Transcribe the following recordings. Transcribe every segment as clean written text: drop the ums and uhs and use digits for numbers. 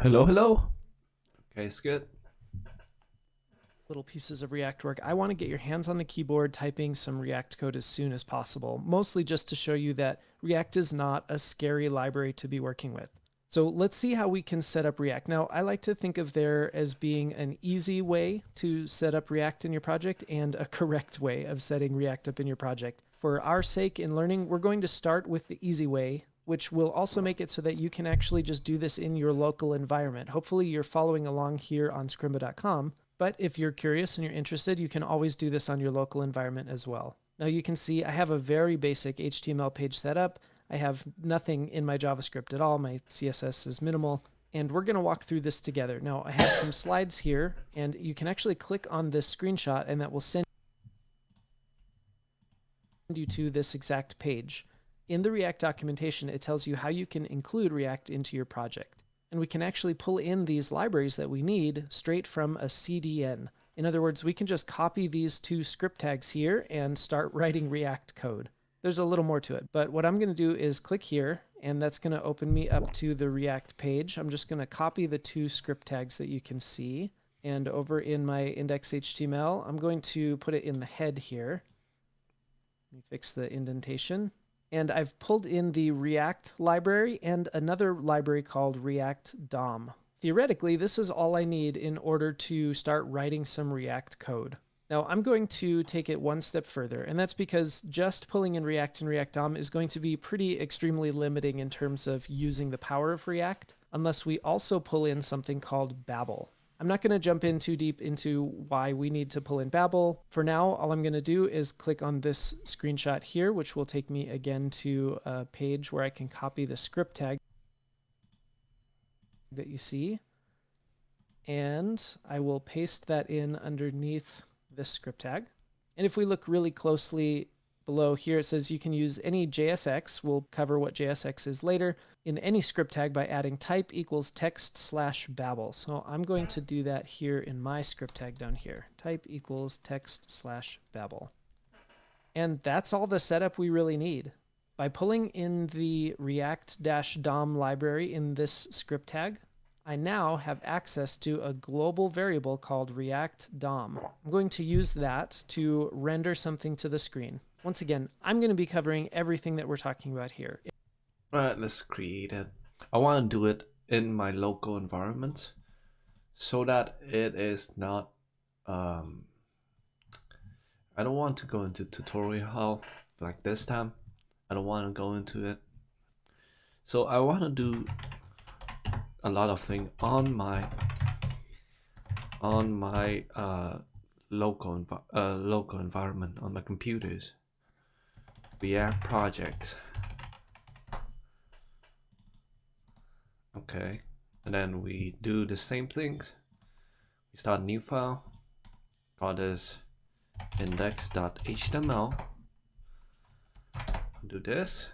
Hello, hello. Okay, it's good. Little pieces of React work. I want to get your hands on the keyboard typing some React code as soon as possible, mostly just to show you that React is not a scary library to be working with. So let's see how we can set up React. Now, I like to think of there as being an easy way to set up React in your project and a correct way of setting React up in your project. For our sake in learning, we're going to start with the easy way, which will also make it so that you can actually just do this in your local environment. Hopefully you're following along here on scrimba.com. But if you're curious and you're interested, you can always do this on your local environment as well. Now you can see I have a very basic HTML page set up. I have nothing in my JavaScript at all. My CSS is minimal. And we're going to walk through this together. Now I have some slides here, and you can actually click on this screenshot, and that will send you to this exact page. In the React documentation, it tells you how you can include React into your project. And we can actually pull in these libraries that we need straight from a CDN. In other words, we can just copy these two script tags here and start writing React code. There's a little more to it, but what I'm going to do is click here, and that's going to open me up to the React page. I'm just going to copy the two script tags that you can see, and over in my index.html, I'm going to put it in the head here. Let me fix the indentation. And I've pulled in the React library and another library called React DOM. Theoretically, this is all I need in order to start writing some React code. Now, I'm going to take it one step further, and that's because just pulling in React and React DOM is going to be pretty extremely limiting in terms of using the power of React, unless we also pull in something called Babel. I'm not going to jump in too deep into why we need to pull in Babel. For now, all I'm going to do is click on this screenshot here, which will take me again to a page where I can copy the script tag that you see. And I will paste that in underneath this script tag. And if we look really closely below here, it says you can use any JSX. We'll cover what JSX is later in any script tag by adding type equals text/babel. So I'm going to do that here in my script tag down here. Type equals text/babel. And that's all the setup we really need. By pulling in the React-DOM library in this script tag, I now have access to a global variable called React DOM. I'm going to use that to render something to the screen. Once again, I'm going to be covering everything that we're talking about here. Alright, let's create it. I want to do it in my local environment so that it is not I don't want to go into tutorial like this time. I don't want to go into it. So I want to do a lot of things on my local environment on my computers. React projects. Okay, and then we do the same things. We start a new file. Call this index.html. Do this.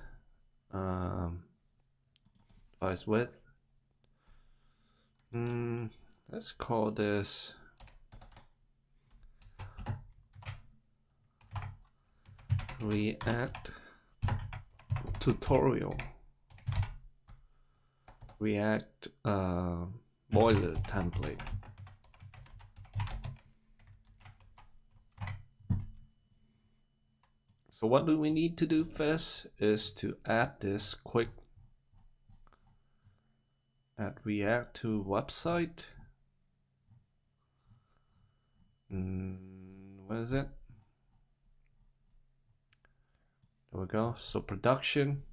Device width. Let's call this React tutorial. React boiler template. So what do we need to do first is to add this quick add React to website. What is it? There we go. So production.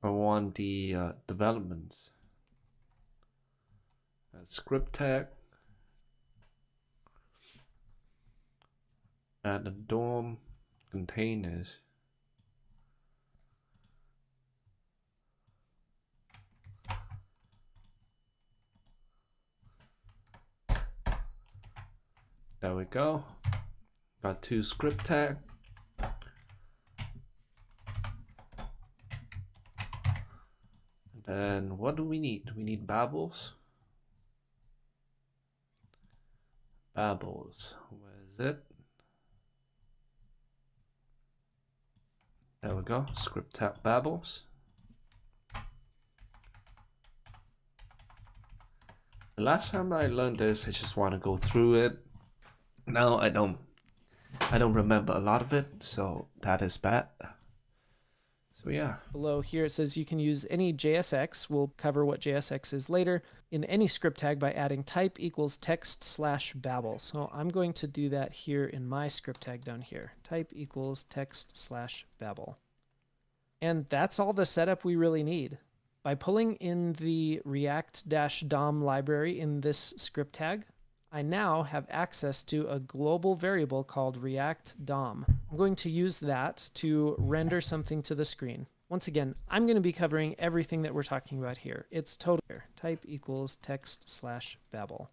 I want the developments. Script tag. Add the DOM containers. There we go. Got two script tag. And what do we need? We need Babels. Babels, where is it? There we go, script tag Babels. last time I learned this, I just want to go through it. Now I don't remember a lot of it, so that is bad. So yeah. Below here it says you can use any JSX. We'll cover what JSX is later in any script tag by adding type equals text/babel. So I'm going to do that here in my script tag down here. Type equals text/babel. And that's all the setup we really need. By pulling in the react-dom library in this script tag, I now have access to a global variable called react-dom. I'm going to use that to render something to the screen. Once again, I'm going to be covering everything that we're talking about here. It's total type equals text/babel.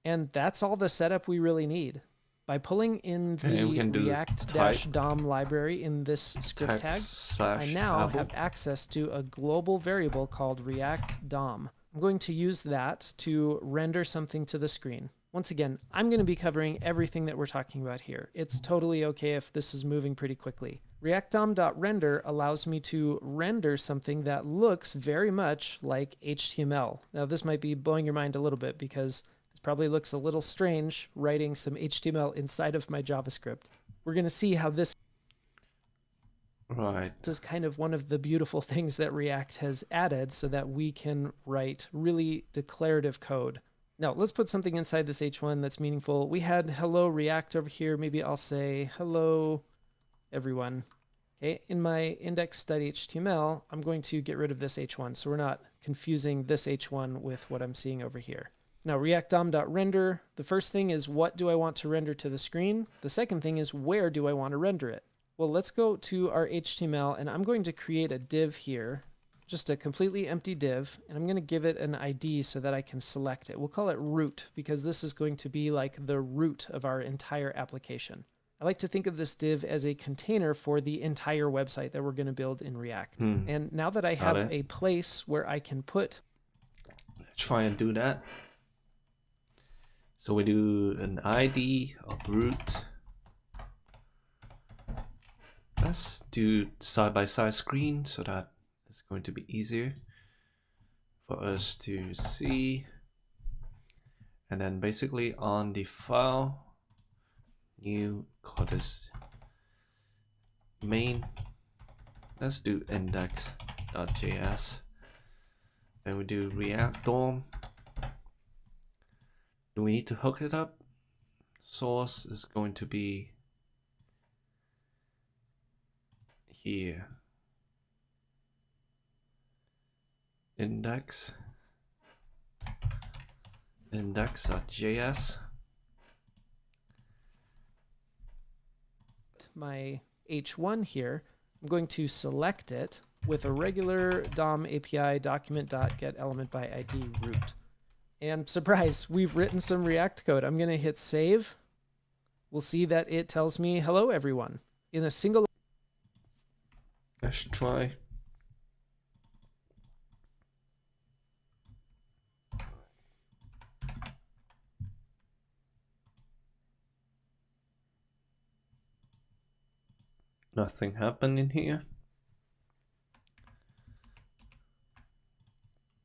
And that's all the setup we really need. By pulling in the react-dom library in this script tag, I now have access to a global variable called react-dom. I'm going to use that to render something to the screen. Once again, I'm going to be covering everything that we're talking about here. It's totally okay if this is moving pretty quickly. ReactDom.render allows me to render something that looks very much like HTML. Now, this might be blowing your mind a little bit because this probably looks a little strange writing some HTML inside of my JavaScript. We're going to see how this is kind of one of the beautiful things that React has added so that we can write really declarative code. Now, let's put something inside this H1 that's meaningful. We had hello React over here. Maybe I'll say hello everyone. Okay, in my index.html, I'm going to get rid of this H1 so we're not confusing this H1 with what I'm seeing over here. Now, reactdom.render, the first thing is what do I want to render to the screen? The second thing is where do I want to render it? Well, let's go to our HTML and I'm going to create a div here, just a completely empty div, and I'm going to give it an ID so that I can select it. We'll call it root because this is going to be like the root of our entire application. I like to think of this div as a container for the entire website that we're going to build in React. And now that I have a place where I can put... Try and do that. So we do an ID of root. Let's do side-by-side screen so that it's going to be easier for us to see. And then basically on the file, new, call this main. Let's do index.js. Then we do React DOM. Do we need to hook it up? Source is going to be here. Index.js. My H1 here, I'm going to select it with a regular DOM API document.getElementById root. And surprise, we've written some React code. I'm going to hit save. We'll see that it tells me hello everyone in a single. Let's try. Nothing happened in here.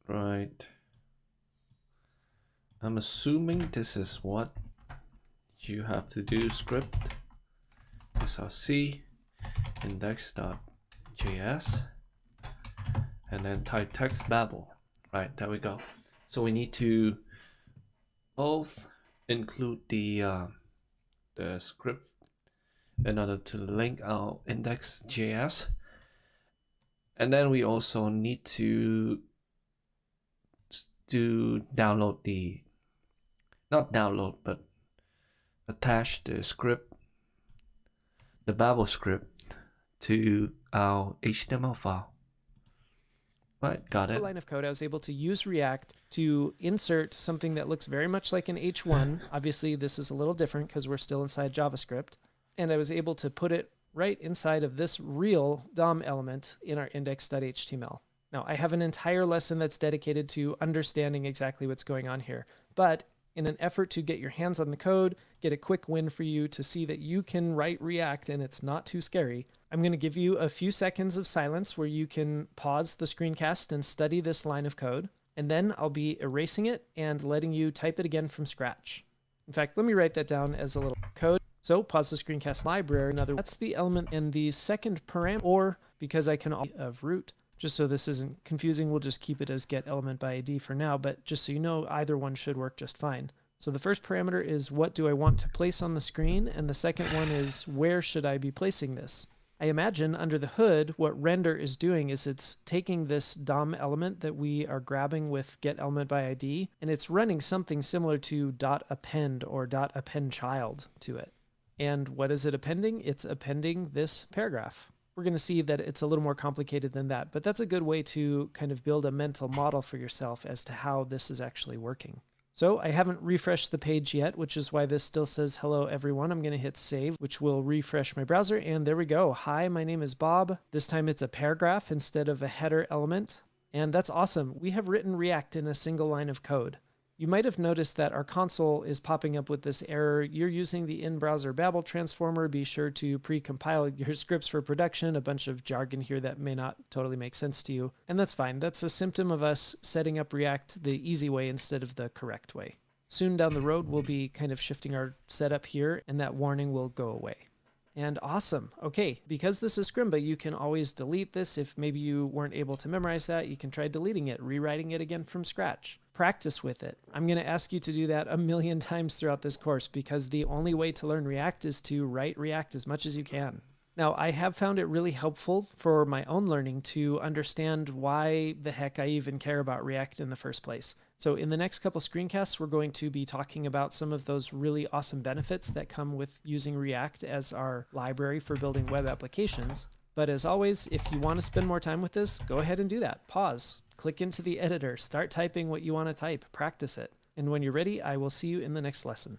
Right. I'm assuming this is what you have to do. Script src index.js and then type text babel. Right, there we go. So we need to both include the script in order to link our index.js, and then we also need to download the, not download, but attach the script, the Babel script, to our HTML file. Right, got it. Line of code, I was able to use React to insert something that looks very much like an H1. Obviously, this is a little different because we're still inside JavaScript. And I was able to put it right inside of this real DOM element in our index.html. Now, I have an entire lesson that's dedicated to understanding exactly what's going on here. But in an effort to get your hands on the code, get a quick win for you to see that you can write React and it's not too scary, I'm going to give you a few seconds of silence where you can pause the screencast and study this line of code. And then I'll be erasing it and letting you type it again from scratch. In fact, let me write that down as a little code. So pause the screencast library. That's the element in the second parameter, or because I can of root. Just so this isn't confusing, we'll just keep it as get element by ID for now, but just so you know, either one should work just fine. So the first parameter is what do I want to place on the screen, and the second one is where should I be placing this? I imagine under the hood, what render is doing is it's taking this DOM element that we are grabbing with get element by ID, and it's running something similar to .append or .append child to it. And what is it appending? It's appending this paragraph. We're going to see that it's a little more complicated than that, but that's a good way to kind of build a mental model for yourself as to how this is actually working. So I haven't refreshed the page yet, which is why this still says hello everyone. I'm going to hit save, which will refresh my browser, and there we go. Hi, my name is Bob. This time it's a paragraph instead of a header element, and that's awesome. We have written React in a single line of code. You might have noticed that our console is popping up with this error. You're using the in-browser Babel transformer. Be sure to pre-compile your scripts for production. A bunch of jargon here that may not totally make sense to you. And that's fine. That's a symptom of us setting up React the easy way instead of the correct way. Soon down the road, we'll be kind of shifting our setup here, and that warning will go away. And awesome. Okay, because this is Scrimba, you can always delete this. If maybe you weren't able to memorize that, you can try deleting it, rewriting it again from scratch. Practice with it. I'm going to ask you to do that a million times throughout this course because the only way to learn React is to write React as much as you can. Now, I have found it really helpful for my own learning to understand why the heck I even care about React in the first place. So in the next couple screencasts, we're going to be talking about some of those really awesome benefits that come with using React as our library for building web applications. But as always, if you want to spend more time with this, go ahead and do that. Pause, click into the editor, start typing what you want to type, practice it. And when you're ready, I will see you in the next lesson.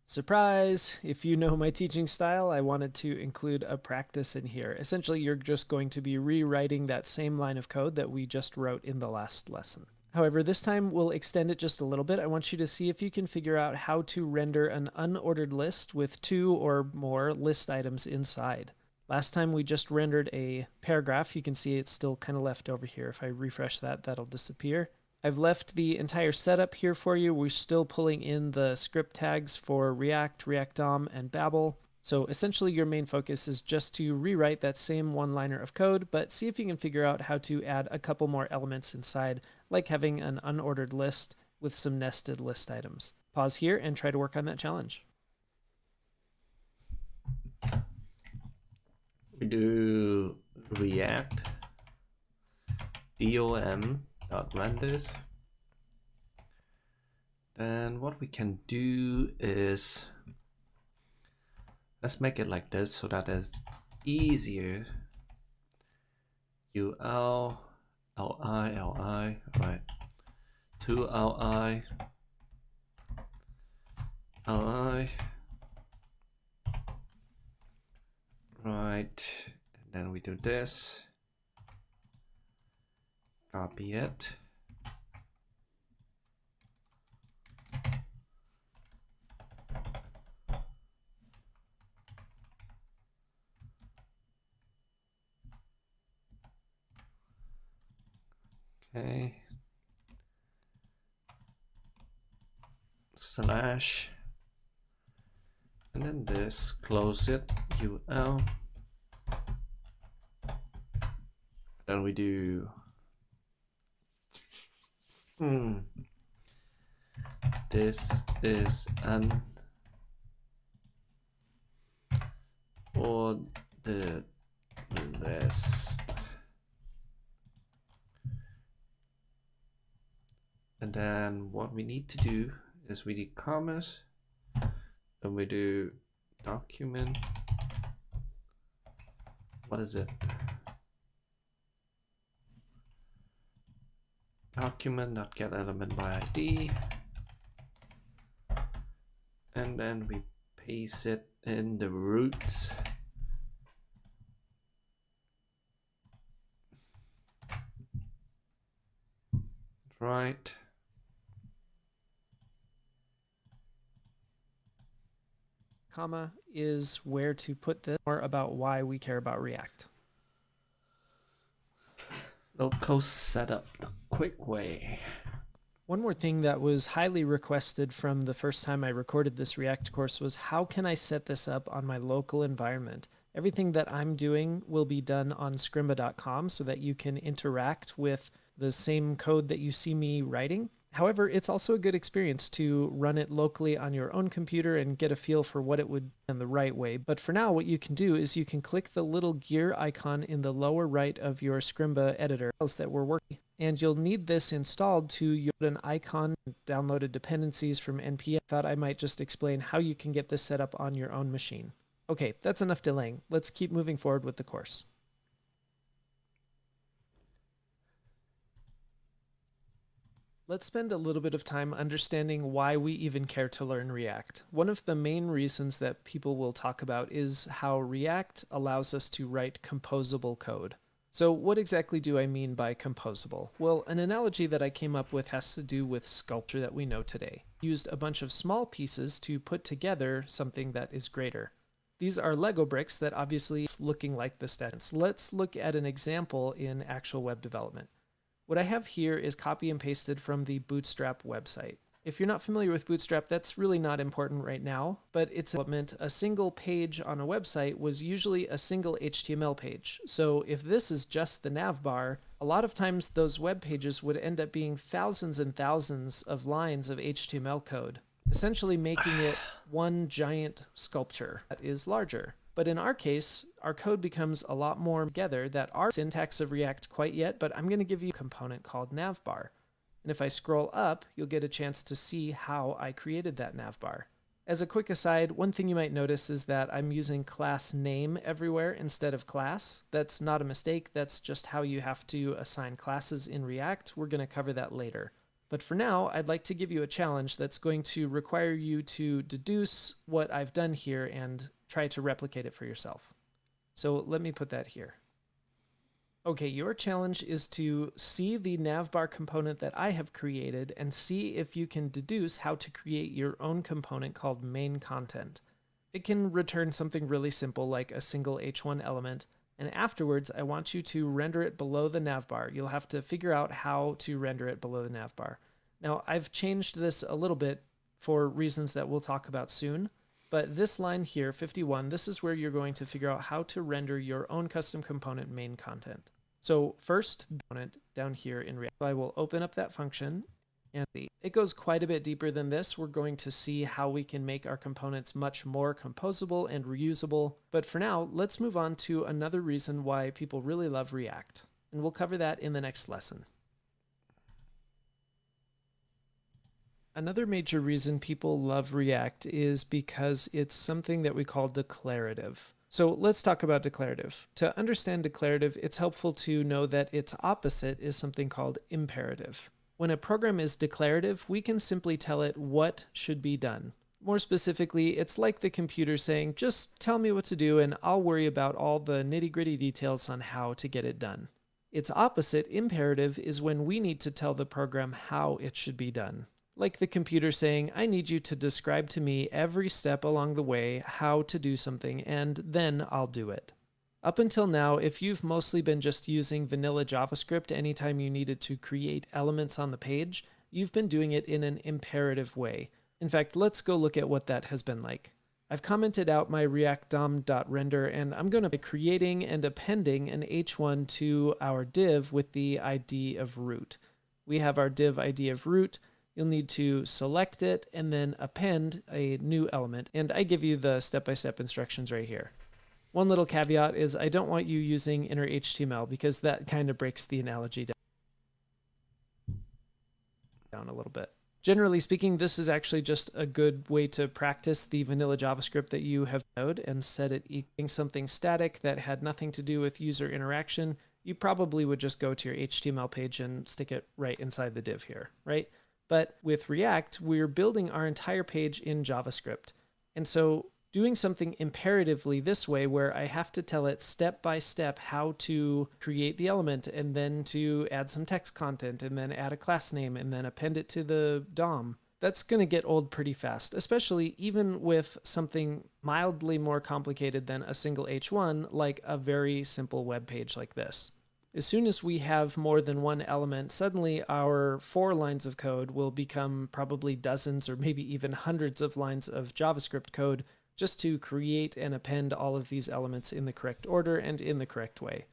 Surprise! If you know my teaching style, I wanted to include a practice in here. Essentially, you're just going to be rewriting that same line of code that we just wrote in the last lesson. However, this time we'll extend it just a little bit. I want you to see if you can figure out how to render an unordered list with 2 or more list items inside. Last time we just rendered a paragraph. You can see it's still kind of left over here. If I refresh that, that'll disappear. I've left the entire setup here for you. We're still pulling in the script tags for React, React DOM, and Babel. So essentially your main focus is just to rewrite that same one-liner of code, but see if you can figure out how to add a couple more elements inside, like having an unordered list with some nested list items. Pause here and try to work on that challenge. We do React DOM.run this. Then what we can do is let's make it like this so that it's easier. UL LI, right? 2 LI LI, right? And then we do this. Copy it. Okay. Slash. And then this, close it, UL. Then we do this is an ordered list. And then what we need to do is we do commas, and we do document. What is it? Document.getElementById, and then we paste it in the roots. Right. Comma is where to put this, or about why we care about React. Local setup the quick way. One more thing that was highly requested from the first time I recorded this React course was how can I set this up on my local environment? Everything that I'm doing will be done on scrimba.com so that you can interact with the same code that you see me writing. However, it's also a good experience to run it locally on your own computer and get a feel for what it would do in the right way. But for now, what you can do is you can click the little gear icon in the lower right of your Scrimba editor that we're working. And you'll need this installed to use an icon, downloaded dependencies from npm. Thought I might just explain how you can get this set up on your own machine. Okay, that's enough delaying. Let's keep moving forward with the course. Let's spend a little bit of time understanding why we even care to learn React. One of the main reasons that people will talk about is how React allows us to write composable code. So what exactly do I mean by composable? Well, an analogy that I came up with has to do with sculpture that we know today. I used a bunch of small pieces to put together something that is greater. These are Lego bricks that obviously looking like the stats. Let's look at an example in actual web development. What I have here is copy and pasted from the Bootstrap website. If you're not familiar with Bootstrap, that's really not important right now, but it's development. A single page on a website was usually a single HTML page. So if this is just the nav bar, a lot of times those web pages would end up being thousands and thousands of lines of HTML code, essentially making it one giant sculpture that is larger. But in our case, our code becomes a lot more together that our syntax of React quite yet, but I'm going to give you a component called navbar. And if I scroll up, you'll get a chance to see how I created that navbar. As a quick aside, one thing you might notice is that I'm using class name everywhere instead of class. That's not a mistake. That's just how you have to assign classes in React. We're going to cover that later. But for now, I'd like to give you a challenge that's going to require you to deduce what I've done here and try to replicate it for yourself. So let me put that here. Okay, your challenge is to see the navbar component that I have created and see if you can deduce how to create your own component called main content. It can return something really simple like a single h1 element, and afterwards I want you to render it below the navbar. You'll have to figure out how to render it below the navbar. Now, I've changed this a little bit for reasons that we'll talk about soon. But this line here, 51, this is where you're going to figure out how to render your own custom component main content. So first, component down here in React, I will open up that function, and it goes quite a bit deeper than this. We're going to see how we can make our components much more composable and reusable. But for now, let's move on to another reason why people really love React. And we'll cover that in the next lesson. Another major reason people love React is because it's something that we call declarative. So let's talk about declarative. To understand declarative, it's helpful to know that its opposite is something called imperative. When a program is declarative, we can simply tell it what should be done. More specifically, it's like the computer saying, just tell me what to do and I'll worry about all the nitty-gritty details on how to get it done. Its opposite, imperative, is when we need to tell the program how it should be done. Like the computer saying, I need you to describe to me every step along the way how to do something, and then I'll do it. Up until now, if you've mostly been just using vanilla JavaScript anytime you needed to create elements on the page, you've been doing it in an imperative way. In fact, let's go look at what that has been like. I've commented out my React DOM.render, and I'm going to be creating and appending an h1 to our div with the ID of root. We have our div ID of root. You'll need to select it and then append a new element. And I give you the step-by-step instructions right here. One little caveat is I don't want you using inner HTML because that kind of breaks the analogy down a little bit. Generally speaking, this is actually just a good way to practice the vanilla JavaScript that you have code and set it equaling something static that had nothing to do with user interaction. You probably would just go to your HTML page and stick it right inside the div here, right? But with React, we're building our entire page in JavaScript. And so doing something imperatively this way, where I have to tell it step by step how to create the element and then to add some text content and then add a class name and then append it to the DOM, that's going to get old pretty fast, especially even with something mildly more complicated than a single H1, like a very simple web page like this. As soon as we have more than one element, suddenly our 4 lines of code will become probably dozens or maybe even hundreds of lines of JavaScript code just to create and append all of these elements in the correct order and in the correct way.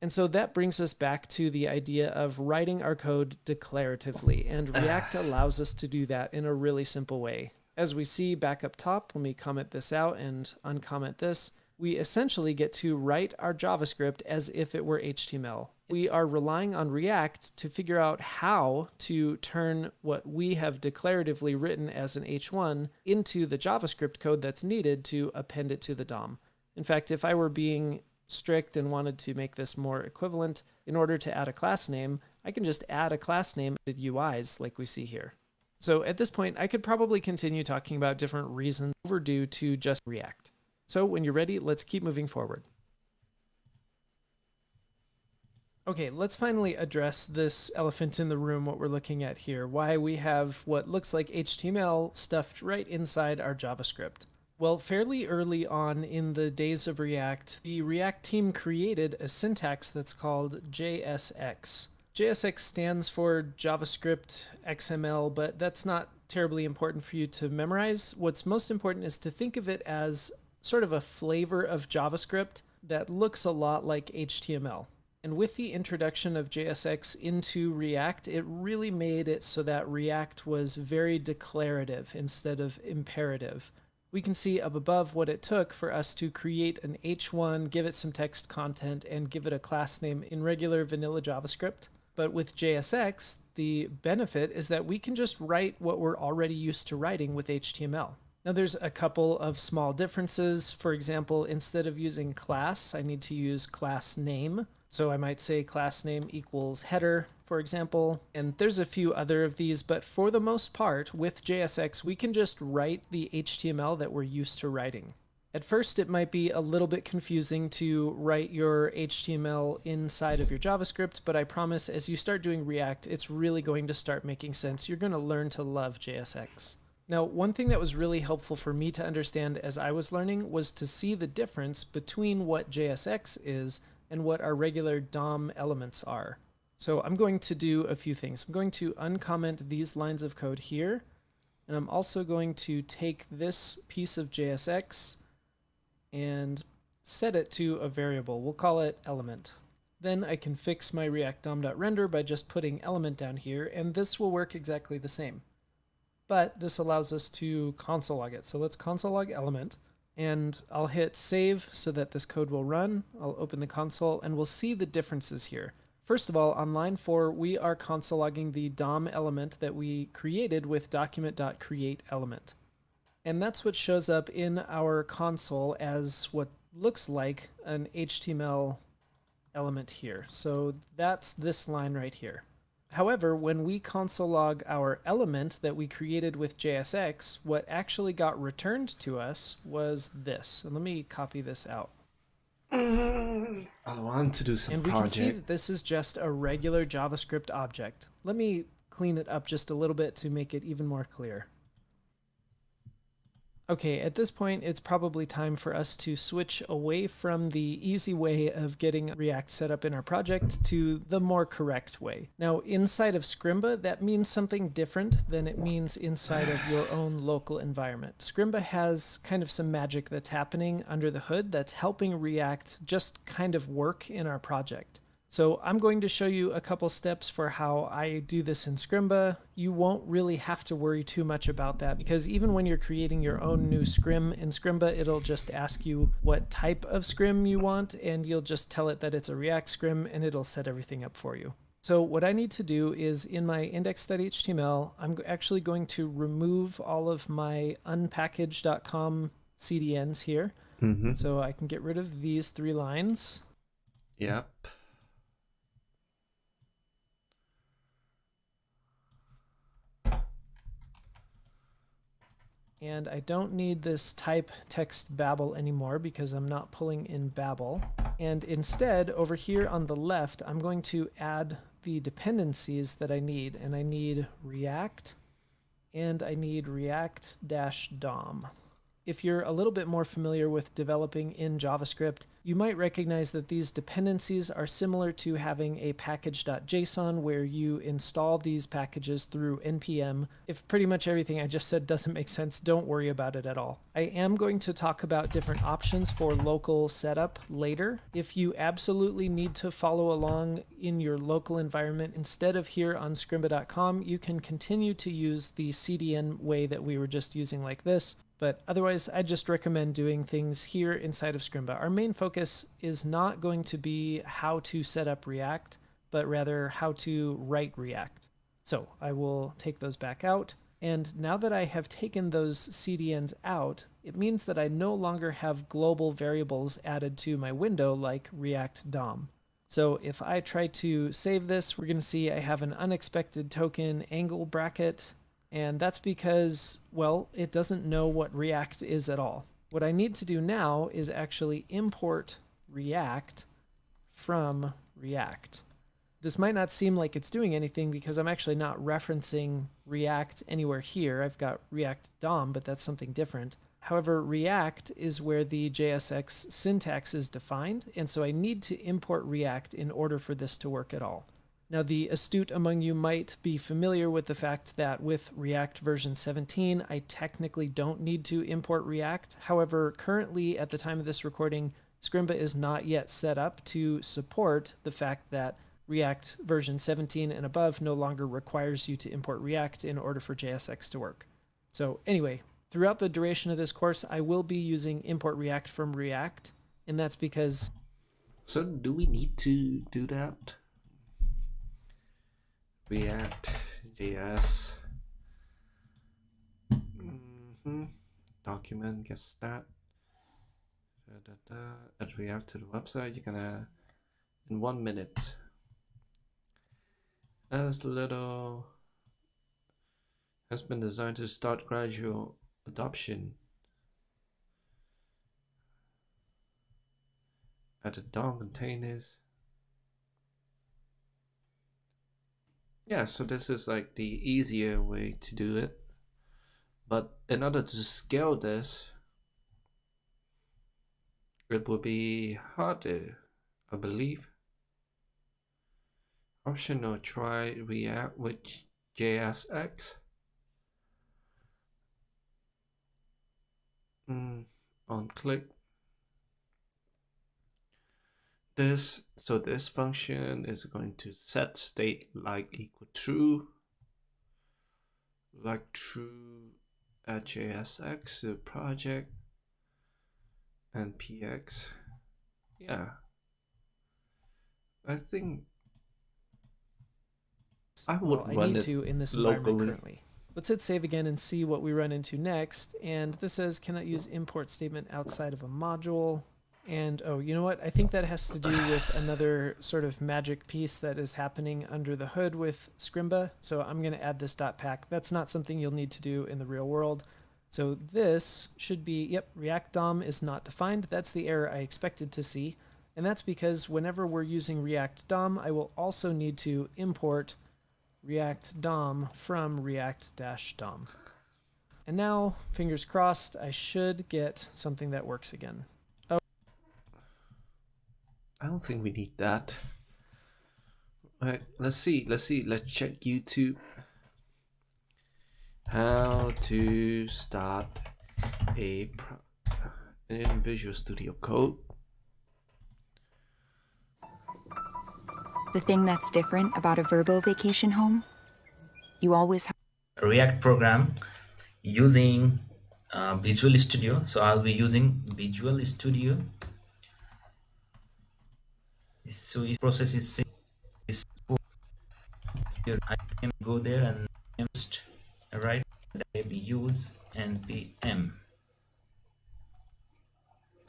And so that brings us back to the idea of writing our code declaratively, and React allows us to do that in a really simple way. As we see back up top, let me comment this out and uncomment this. We essentially get to write our JavaScript as if it were HTML. We are relying on React to figure out how to turn what we have declaratively written as an H1 into the JavaScript code that's needed to append it to the DOM. In fact, if I were being strict and wanted to make this more equivalent, in order to add a class name, I can just add a class name to UIs like we see here. So at this point, I could probably continue talking about different reasons overdue to just React. So when you're ready, let's keep moving forward. Okay, let's finally address this elephant in the room, what we're looking at here, why we have what looks like HTML stuffed right inside our JavaScript. Well, fairly early on in the days of React, the React team created a syntax that's called JSX. JSX stands for JavaScript XML, but that's not terribly important for you to memorize. What's most important is to think of it as sort of a flavor of JavaScript that looks a lot like HTML. And with the introduction of JSX into React, it really made it so that React was very declarative instead of imperative. We can see up above what it took for us to create an H1, give it some text content, and give it a class name in regular vanilla JavaScript. But with JSX, the benefit is that we can just write what we're already used to writing with HTML. Now there's a couple of small differences. For example, instead of using class, I need to use class name. So I might say class name equals header, for example. And there's a few other of these, but for the most part, with JSX, we can just write the HTML that we're used to writing. At first, it might be a little bit confusing to write your HTML inside of your JavaScript, but I promise as you start doing React, it's really going to start making sense. You're going to learn to love JSX. Now, one thing that was really helpful for me to understand as I was learning was to see the difference between what JSX is and what our regular DOM elements are. So I'm going to do a few things. I'm going to uncomment these lines of code here, and I'm also going to take this piece of JSX and set it to a variable. We'll call it element. Then I can fix my React DOM.render by just putting element down here, and this will work exactly the same. But this allows us to console log it. So let's console log element, and I'll hit save so that this code will run. I'll open the console, and we'll see the differences here. First of all, on line 4, we are console logging the DOM element that we created with document.createElement. And that's what shows up in our console as what looks like an HTML element here. So that's this line right here. However, when we console log our element that we created with JSX, what actually got returned to us was this. And let me copy this out. I want to do some and we can see that this is just a regular JavaScript object. Let me clean it up just a little bit to make it even more clear. Okay, at this point, it's probably time for us to switch away from the easy way of getting React set up in our project to the more correct way. Now, inside of Scrimba, that means something different than it means inside of your own local environment. Scrimba has kind of some magic that's happening under the hood that's helping React just kind of work in our project. So I'm going to show you a couple steps for how I do this in Scrimba. You won't really have to worry too much about that because even when you're creating your own new scrim in Scrimba, it'll just ask you what type of scrim you want, and you'll just tell it that it's a React scrim, and it'll set everything up for you. So what I need to do is in my index.html, I'm actually going to remove all of my unpackage.com CDNs here. So I can get rid of these 3 lines. Yep. And I don't need this type text Babel anymore because I'm not pulling in Babel. And instead, over here on the left, I'm going to add the dependencies that I need. And I need React, and I need React-DOM. If you're a little bit more familiar with developing in JavaScript, you might recognize that these dependencies are similar to having a package.json where you install these packages through npm. If pretty much everything I just said doesn't make sense, don't worry about it at all. I am going to talk about different options for local setup later. If you absolutely need to follow along in your local environment instead of here on Scrimba.com, you can continue to use the CDN way that we were just using like this. But otherwise, I just recommend doing things here inside of Scrimba. Our main focus is not going to be how to set up React, but rather how to write React. So I will take those back out. And now that I have taken those CDNs out, it means that I no longer have global variables added to my window like React DOM. So if I try to save this, we're going to see I have an unexpected token angle bracket. And that's because, well, it doesn't know what React is at all. What I need to do now is actually import React from React. This might not seem like it's doing anything because I'm actually not referencing React anywhere here. I've got React DOM, but that's something different. However, React is where the JSX syntax is defined, and so I need to import React in order for this to work at all. Now, the astute among you might be familiar with the fact that with React version 17, I technically don't need to import React. However, currently at the time of this recording, Scrimba is not yet set up to support the fact that React version 17 and above no longer requires you to import React in order for JSX to work. So anyway, throughout the duration of this course, I will be using import React from React, and that's because... So do we need to do that? ReactJS document gets that. Add React to the website. You're gonna in 1 minute. As little has been designed to start gradual adoption. Add the DOM containers. Yeah, so this is like the easier way to do it. But in order to scale this, it will be harder, I believe. Optional, try React with JSX. On click. This, so this function is going to set state like equal true, like true at JSX, the project, and px. Yeah, I think I would run it in this locally. environment currently. Let's hit save again and see what we run into next. And this says cannot use import statement outside of a module. And oh, you know what? I think that has to do with another sort of magic piece that is happening under the hood with Scrimba. So I'm going to add this .pack. That's not something you'll need to do in the real world. So this should be, yep, React DOM is not defined. That's the error I expected to see. And that's because whenever we're using React DOM, I will also need to import React DOM from React-DOM. And now, fingers crossed, I should get something that works again. I don't think we need that. Alright, let's see. Let's check YouTube. How to start in Visual Studio Code. The thing that's different about a Verbo vacation home, you always have a React program using Visual Studio. So I'll be using Visual Studio. So if process is here, I can go there and just write use npm.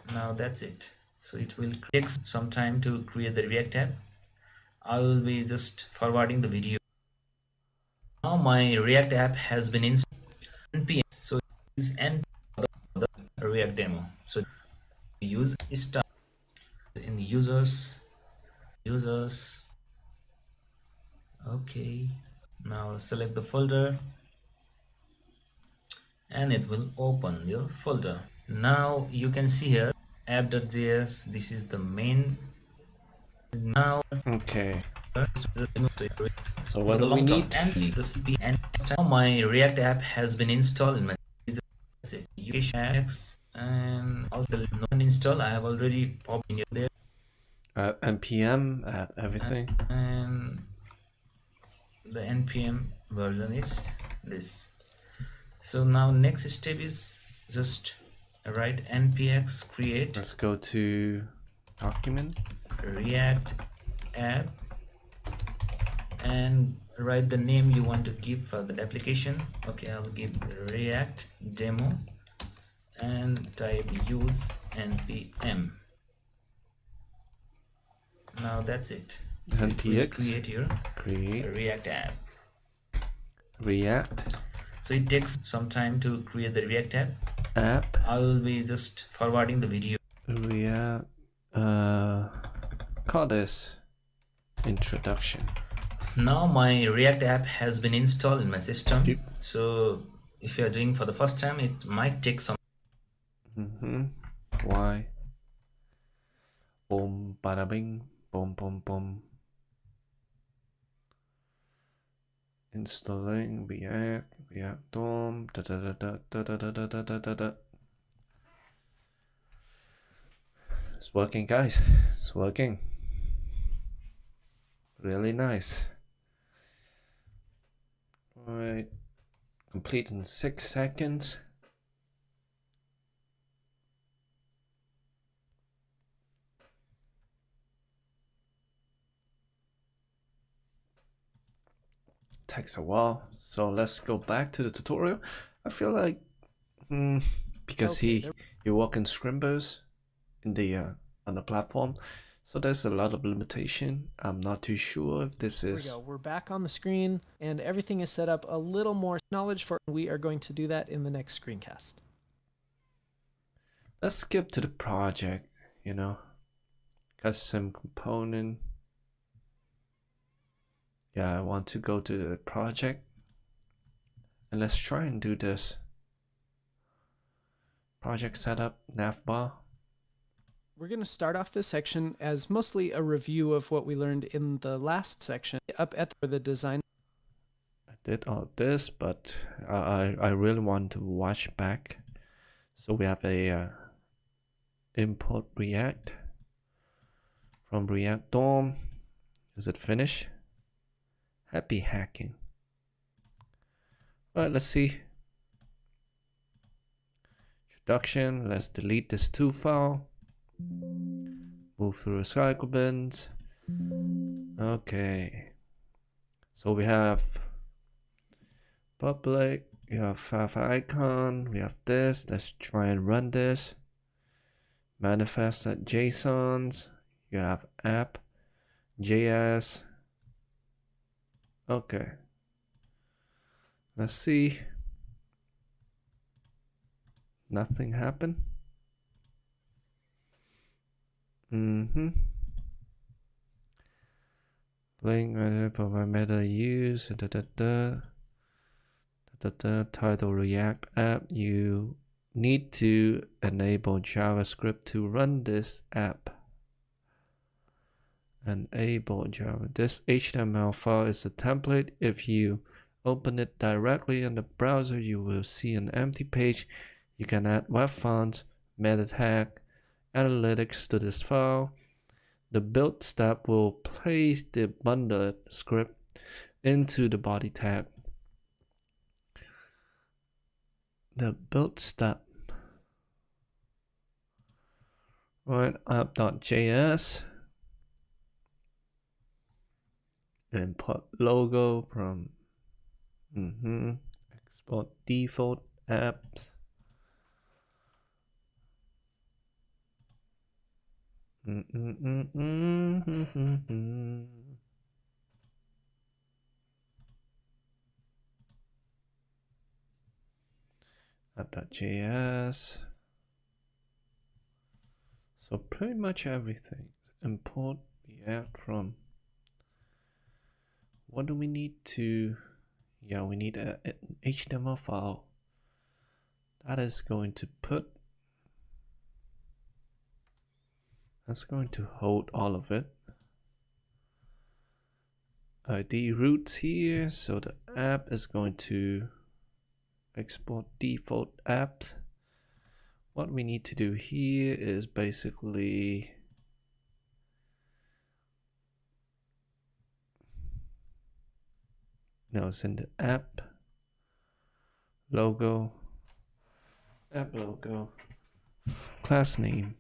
Now that's it. So it will take some time to create the React app. I will be just forwarding the video. Now my React app has been installed. npm. So it's npm the React demo. So use start in the users. Okay, now select the folder. and it will open your folder. Now you can see here app.js. This is the main. Now Okay. So for what the do we long term need? and the CP, and now my React app has been installed in my, that's it, UX, and also the non-install I have already popped in there, npm everything. and the npm version is this. So now next step is just write npx create Let's go to document. react app and write the name you want to give for the application. Okay, I'll give react demo and type use npm. Now that's it. So it will npx create your create react app. react So it takes some time to create the react app. app I will be just forwarding the video. react call this introduction. Now my react app has been installed in my system. Yep. So if you are doing for the first time, it might take some. Why? Boom, bada bing, boom, boom, boom. Installing React DOM, da da da da da da da da da da da. It's working, guys. It's working. Really nice. Alright, complete in 6 seconds. Takes a while, so let's go back to the tutorial. I feel like because Okay, you work in Scrimbas in the on the platform, so there's a lot of limitation. I'm not too sure if this Here we is. go. We're back on the screen and everything is set up a little more knowledge for. We are going to do that in the next screencast. Let's skip to the project, you know, custom component. Yeah, I want to go to the project and let's try and do this. Project setup, navbar. We're going to start off this section as mostly a review of what we learned in the last section up at the design. I did all this, but I really want to watch back. So we have a import React from React DOM. Is it finished? Happy hacking. All right, let's see. Introduction. Let's delete this 2 file. Move through cycle bins. Okay. So we have public. We have icon. We have this. Let's try and run this. Manifest.jsons. You have app.js. Okay. Let's see. Nothing happened. Playing provide meta use title React app. You need to enable JavaScript to run this app. Enable Java. This HTML file is a template. If you open it directly in the browser, you will see an empty page. You can add web fonts, meta tag, analytics to this file. The build step will place the bundled script into the body tag. The build step. Right, app.js. Import logo from export default apps. App.js. So pretty much everything. Import React from. What do we need to? Yeah, we need an HTML file That is going to put, that's going to hold all of it. ID roots here, so the app is going to export default apps. What we need to do here is basically now send the app logo, app logo, class name,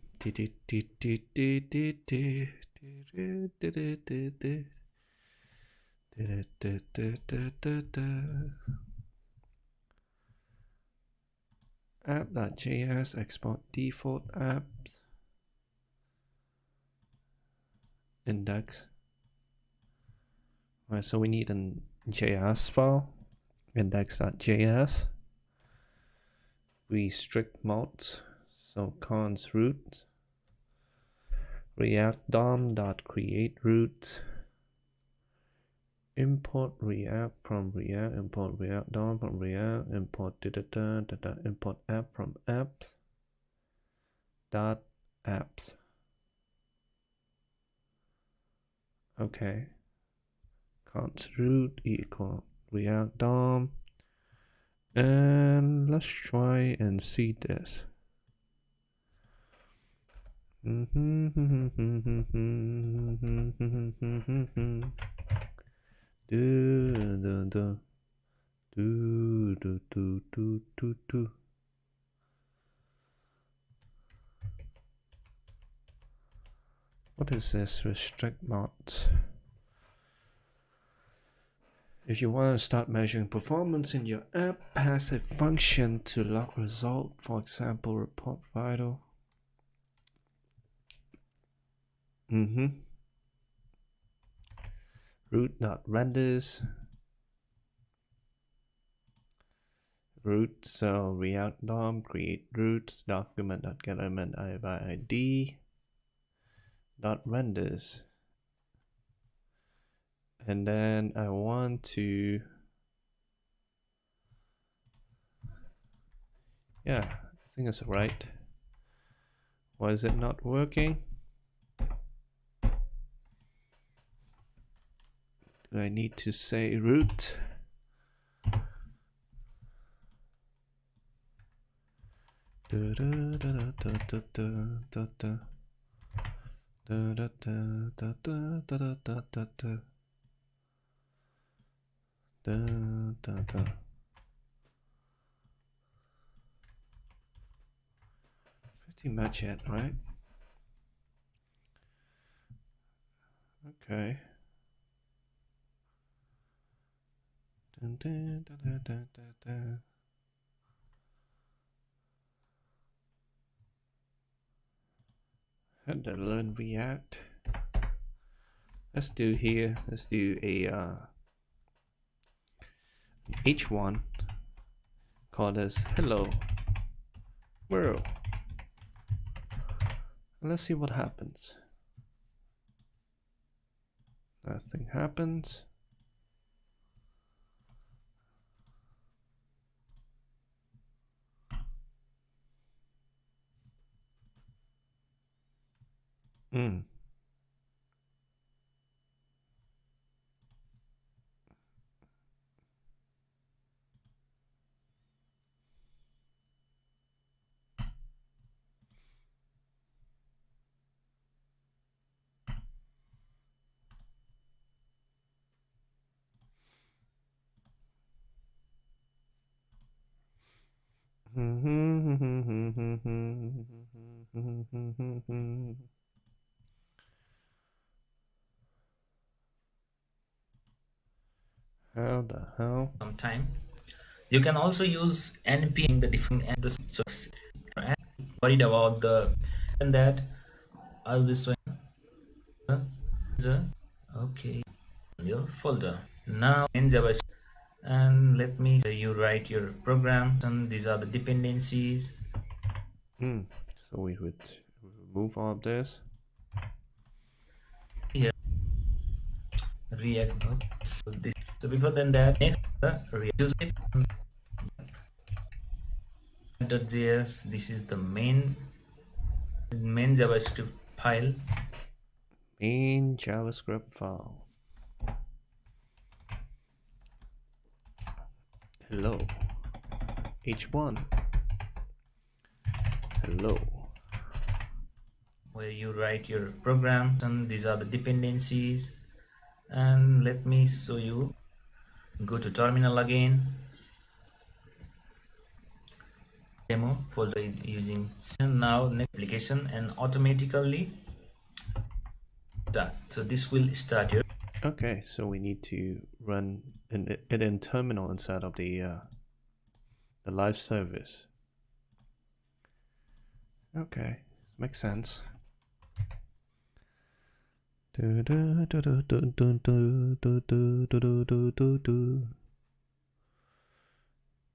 app.js, export default apps, index. Right, so we need an JS file, index.js. We strict mods, so cons root, react dom.create root, import react from react, import react dom from react, import import app from apps dot apps. Okay, cons root equal react dom, and let's try and see this. What is this? Restrict mods. If you want to start measuring performance in your app, pass a function to log result, for example, report vital. Root.renders. Root, so react dom, create roots, document.getElement by ID, dot renders. And then I want to, yeah, I think it's right. Why is it not working? Do I need to say root? Pretty much it, right? Okay. Had to learn React. Let's do here. Let's do a H1. Call this hello world. And let's see what happens. Nothing happens. How the hell? Sometime you can also use np in the different and the so worried about the and that I'll be showing okay your folder now in Java, and let me say you write your program, and these are the dependencies. So we would remove all of this. Here React. So this, so before then that next the use it app.js. This is the main JavaScript file. Main JavaScript file. Hello. H1. Hello. Where you write your program, and these are the dependencies. And let me show you. Go to terminal again. Demo folder using, and now next application, and automatically start. So this will start your. Okay, so we need to run it in terminal inside of the live service. Okay, makes sense.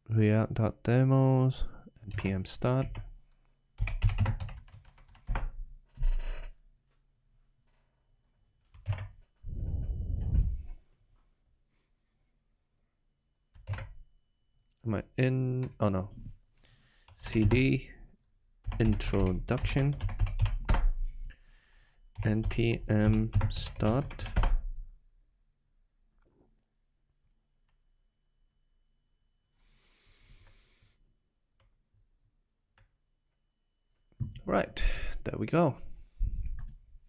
React.demos npm start. Am I in? Oh no. cd introduction npm start. Right, there we go.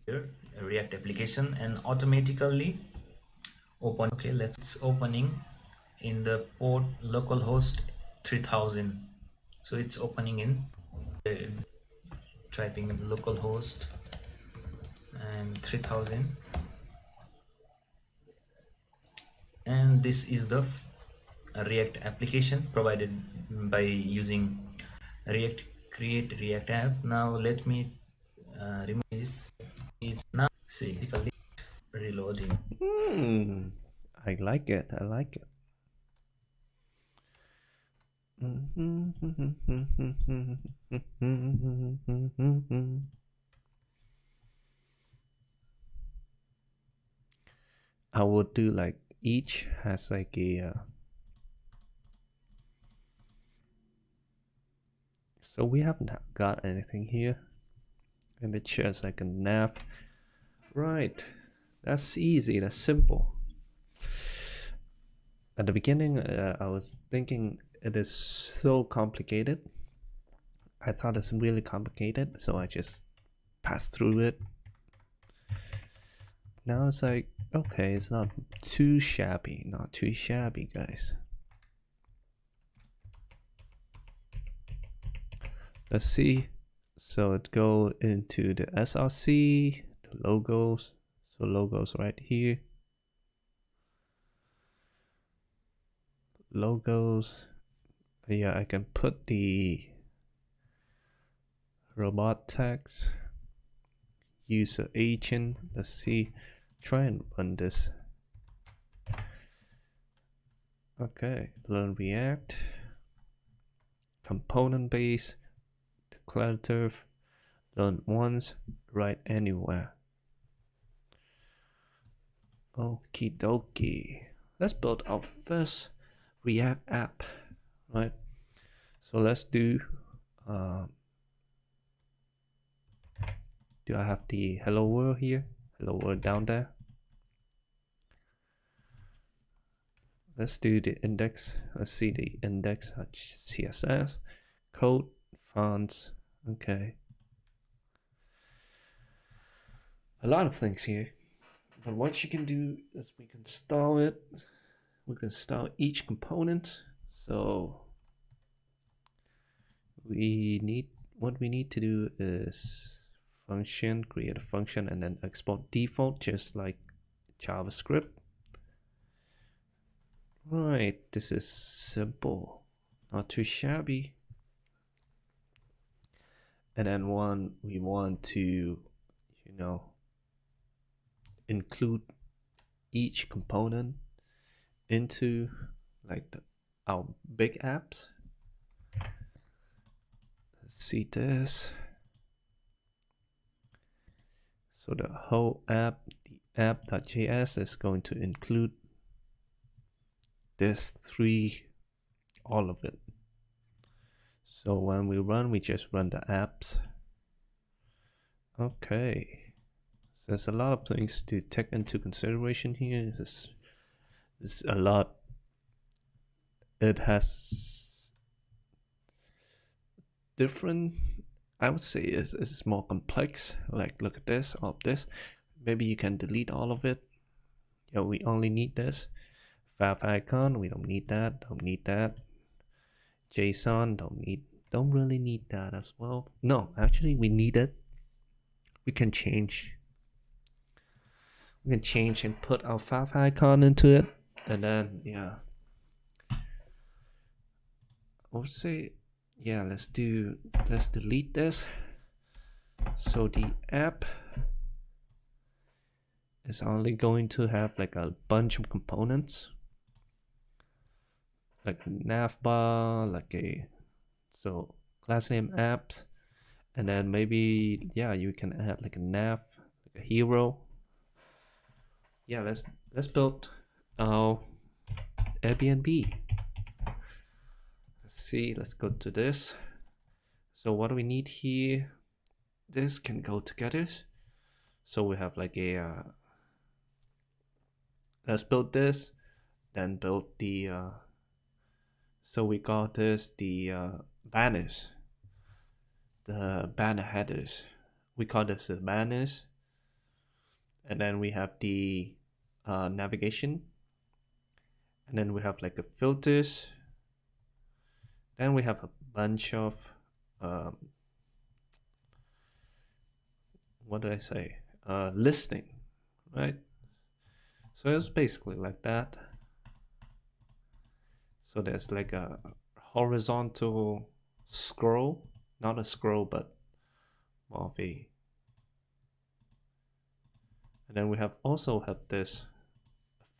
Here, a React application, and automatically open. Okay, it's opening in the port localhost 3000. So it's opening in typing localhost and 3000, and this is the React application provided by using React create React app. Now let me remove this. Is now see reloading. I like it. I like it. I would do like each has like a so we haven't got anything here, and it shares like a nav. Right, that's easy, that's simple. At the beginning I was thinking it is so complicated. I thought it's really complicated, so I just passed through it. Now it's like, okay, it's not too shabby, not too shabby, guys. Let's see. So it go into the src, the logos. So logos right here. Logos. Yeah, I can put the robot tags, user agent. Let's see. Try and run this. Okay, learn React. Component base. Declarative. Learn once. Write anywhere. Okie dokie. Let's build our first React app, right? So let's do I have the hello world here? Hello world down there. Let's do the index. Let's see the index CSS, code, fonts. Okay. A lot of things here. But what you can do is we can style it. We can style each component. So what we need to do is function, create a function, and then export default, just like JavaScript. Right, this is simple, not too shabby. And then we want to, include each component into like our big apps. Let's see this. So the whole app, the app.js is going to include this all of it. So when we run, we just run the apps. Okay. So there's a lot of things to take into consideration here. There's a lot. It has different, I would say it's more complex. Like, look at this, all of this. Maybe you can delete all of it. Yeah, we only need this. Fav icon, we don't need that, don't need that. JSON, don't really need that as well. No, actually we need it. We can change and put our fav icon into it, and then yeah, I would say yeah, let's delete this. So the app is only going to have like a bunch of components, like navbar, so class name apps, and then maybe yeah, you can add like a nav, like a hero. Yeah, let's build our Airbnb. Let's see, let's go to this. So what do we need here? This can go together. So we have like a let's build this, then build the so we got this, the banners, the banner headers. We call this the banners. And then we have the navigation. And then we have like a filters. Then we have a bunch of what did I say? Listing, right? So it's basically like that. So there's like a horizontal scroll, not a scroll, but more of a. And then we also have this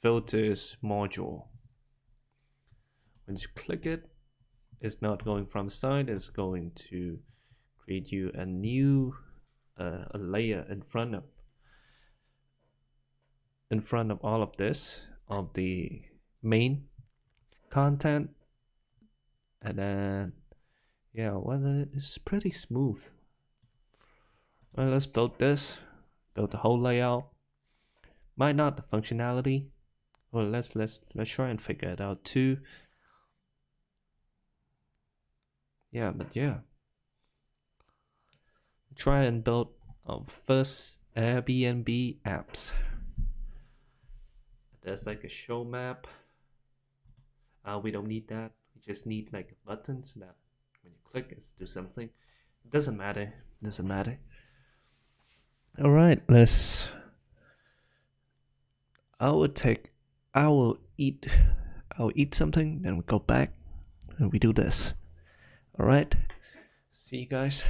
filters module. When you click it, it's not going from the side, it's going to create you a new a layer in front of all of this, of the main content. And then yeah, well, it's pretty smooth. Well, let's build this, build the whole layout. Might not the functionality. Well, let's try and figure it out too. Yeah, but yeah, try and build our first Airbnb apps. There's like a show map. We don't need that. We just need like buttons that when you click, it's do something. It doesn't matter. All right, I'll eat something, then we go back and we do this. All right, see you guys.